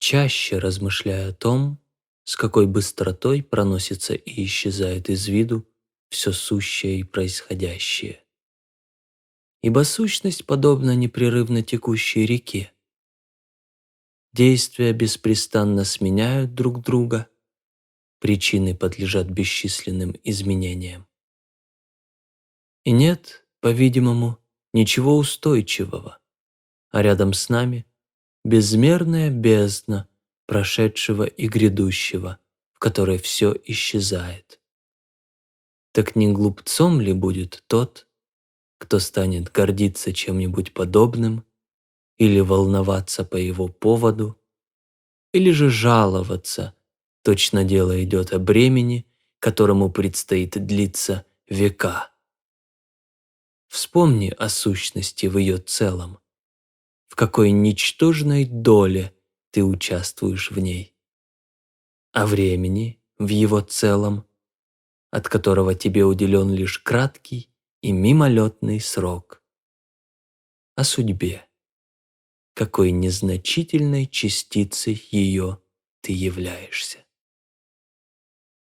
чаще размышляя о том, с какой быстротой проносится и исчезает из виду все сущее и происходящее. Ибо сущность подобна непрерывно текущей реке. Действия беспрестанно сменяют друг друга, причины подлежат бесчисленным изменениям. И нет, по-видимому, ничего устойчивого, а рядом с нами безмерная бездна прошедшего и грядущего, в которой все исчезает. Так не глупцом ли будет тот, кто станет гордиться чем-нибудь подобным или волноваться по его поводу, или же жаловаться, точно дело идет о бремени, которому предстоит длиться века. Вспомни о сущности в ее целом, в какой ничтожной доле ты участвуешь в ней, о времени в его целом, от которого тебе уделен лишь краткий и мимолетный срок, о судьбе, какой незначительной частицей ее ты являешься.